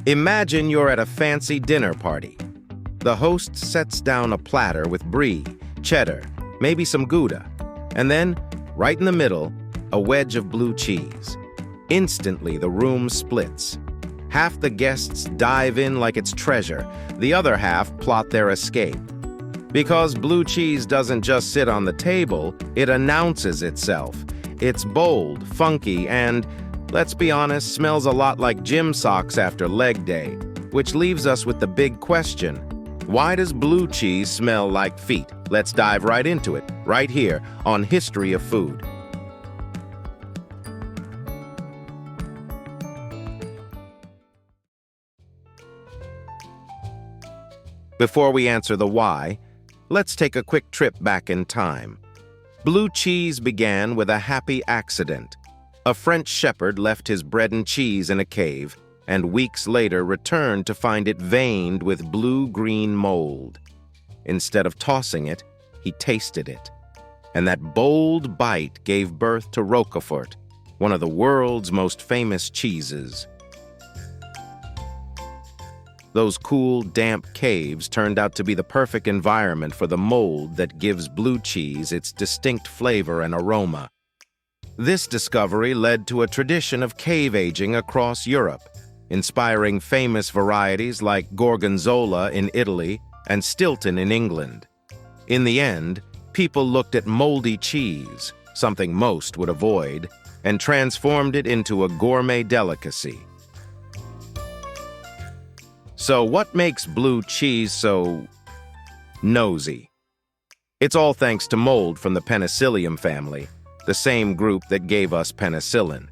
Imagine you're at a fancy dinner party. The host sets down a platter with brie, cheddar, maybe some Gouda, and then, right in the middle, a wedge of blue cheese. Instantly, the room splits. Half the guests dive in like it's treasure, the other half plot their escape. Because blue cheese doesn't just sit on the table, it announces itself. It's bold, funky, and, let's be honest, smells a lot like gym socks after leg day, which leaves us with the big question: why does blue cheese smell like feet? Let's dive right into it, right here on History of Food. Before we answer the why, let's take a quick trip back in time. Blue cheese began with a happy accident. A French shepherd left his bread and cheese in a cave, and weeks later returned to find it veined with blue-green mold. Instead of tossing it, he tasted it. And that bold bite gave birth to Roquefort, one of the world's most famous cheeses. Those cool, damp caves turned out to be the perfect environment for the mold that gives blue cheese its distinct flavor and aroma. This discovery led to a tradition of cave aging across Europe, inspiring famous varieties like Gorgonzola in Italy and Stilton in England. In the end, people looked at moldy cheese, something most would avoid, and transformed it into a gourmet delicacy. So what makes blue cheese so nosy? It's all thanks to mold from the Penicillium family, the same group that gave us penicillin.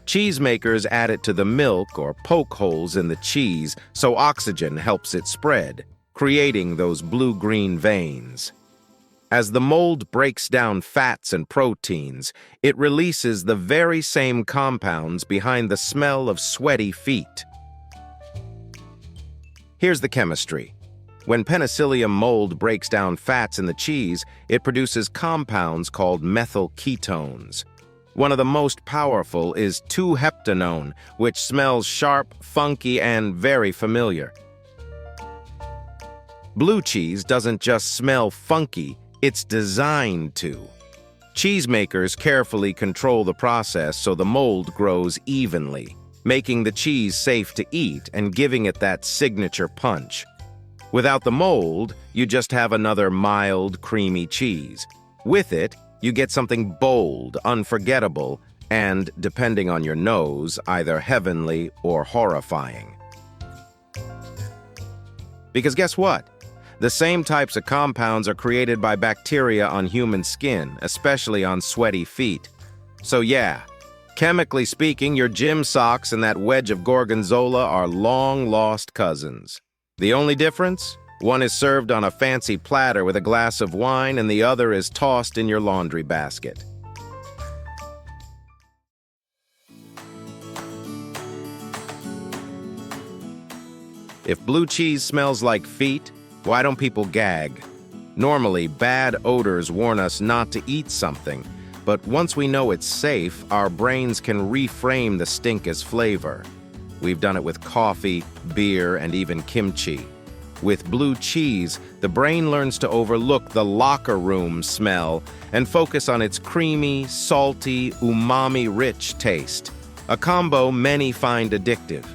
Cheesemakers add it to the milk or poke holes in the cheese so oxygen helps it spread, creating those blue-green veins. As the mold breaks down fats and proteins, it releases the very same compounds behind the smell of sweaty feet. Here's the chemistry. When Penicillium mold breaks down fats in the cheese, it produces compounds called methyl ketones. One of the most powerful is 2-heptanone, which smells sharp, funky, and very familiar. Blue cheese doesn't just smell funky, it's designed to. Cheesemakers carefully control the process so the mold grows evenly, making the cheese safe to eat and giving it that signature punch. Without the mold, you just have another mild, creamy cheese. With it, you get something bold, unforgettable, and, depending on your nose, either heavenly or horrifying. Because guess what? The same types of compounds are created by bacteria on human skin, especially on sweaty feet. So yeah, chemically speaking, your gym socks and that wedge of gorgonzola are long-lost cousins. The only difference? One is served on a fancy platter with a glass of wine, and the other is tossed in your laundry basket. If blue cheese smells like feet, why don't people gag? Normally, bad odors warn us not to eat something, but once we know it's safe, our brains can reframe the stink as flavor. We've done it with coffee, beer, and even kimchi. With blue cheese, the brain learns to overlook the locker room smell and focus on its creamy, salty, umami-rich taste, a combo many find addictive.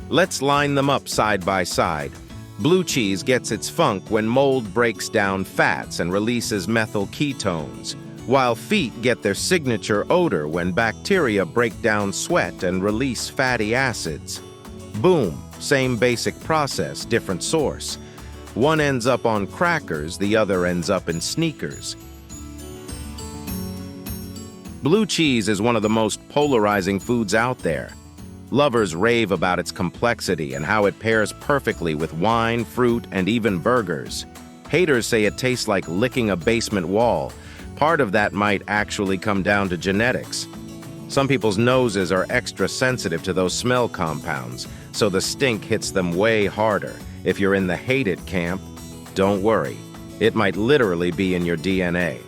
Let's line them up side by side. Blue cheese gets its funk when mold breaks down fats and releases methyl ketones, while feet get their signature odor when bacteria break down sweat and release fatty acids. Boom, same basic process, different source. One ends up on crackers, the other ends up in sneakers. Blue cheese is one of the most polarizing foods out there. Lovers rave about its complexity and how it pairs perfectly with wine, fruit, and even burgers. Haters say it tastes like licking a basement wall. Part of that might actually come down to genetics. Some people's noses are extra sensitive to those smell compounds, so the stink hits them way harder. If you're in the hate it camp, don't worry. It might literally be in your DNA.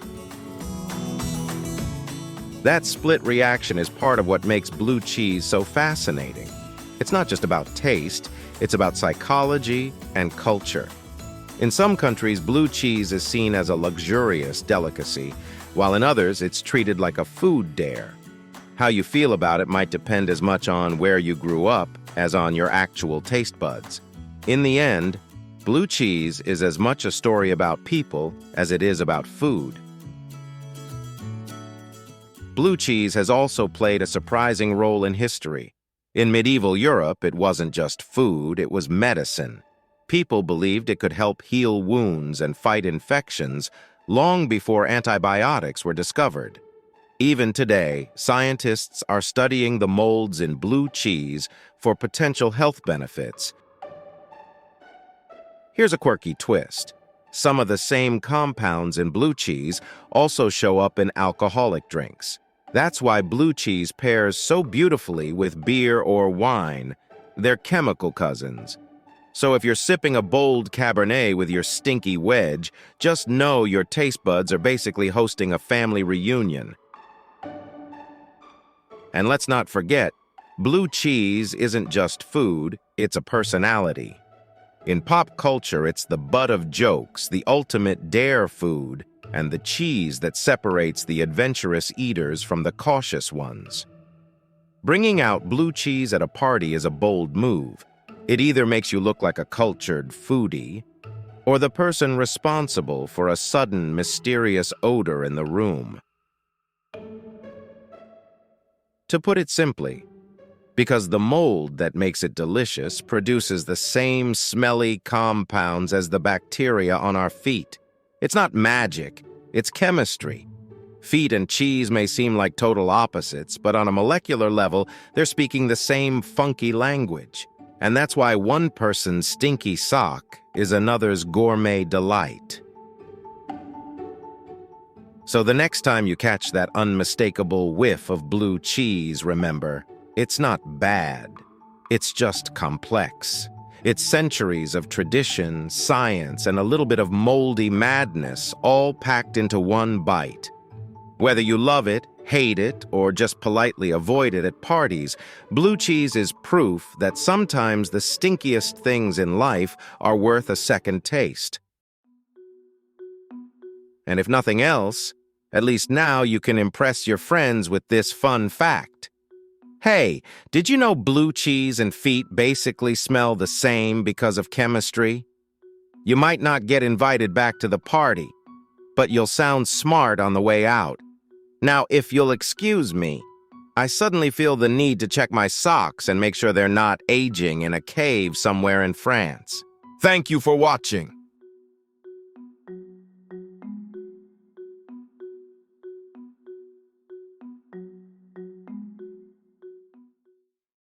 That split reaction is part of what makes blue cheese so fascinating. It's not just about taste, it's about psychology and culture. In some countries, blue cheese is seen as a luxurious delicacy, while in others, it's treated like a food dare. How you feel about it might depend as much on where you grew up as on your actual taste buds. In the end, blue cheese is as much a story about people as it is about food. Blue cheese has also played a surprising role in history. In medieval Europe, it wasn't just food, it was medicine. People believed it could help heal wounds and fight infections long before antibiotics were discovered. Even today, scientists are studying the molds in blue cheese for potential health benefits. Here's a quirky twist. Some of the same compounds in blue cheese also show up in alcoholic drinks. That's why blue cheese pairs so beautifully with beer or wine. They're chemical cousins. So if you're sipping a bold Cabernet with your stinky wedge, just know your taste buds are basically hosting a family reunion. And let's not forget, blue cheese isn't just food, it's a personality. In pop culture, it's the butt of jokes, the ultimate dare food, and the cheese that separates the adventurous eaters from the cautious ones. Bringing out blue cheese at a party is a bold move. It either makes you look like a cultured foodie, or the person responsible for a sudden, mysterious odor in the room. To put it simply, because the mold that makes it delicious produces the same smelly compounds as the bacteria on our feet. It's not magic, it's chemistry. Feet and cheese may seem like total opposites, but on a molecular level, they're speaking the same funky language. And that's why one person's stinky sock is another's gourmet delight. So the next time you catch that unmistakable whiff of blue cheese, remember, it's not bad. It's just complex. It's centuries of tradition, science, and a little bit of moldy madness all packed into one bite. Whether you love it, hate it, or just politely avoid it at parties, blue cheese is proof that sometimes the stinkiest things in life are worth a second taste. And if nothing else, at least now you can impress your friends with this fun fact. Hey, did you know blue cheese and feet basically smell the same because of chemistry? You might not get invited back to the party, but you'll sound smart on the way out. Now, if you'll excuse me, I suddenly feel the need to check my socks and make sure they're not aging in a cave somewhere in France. Thank you for watching.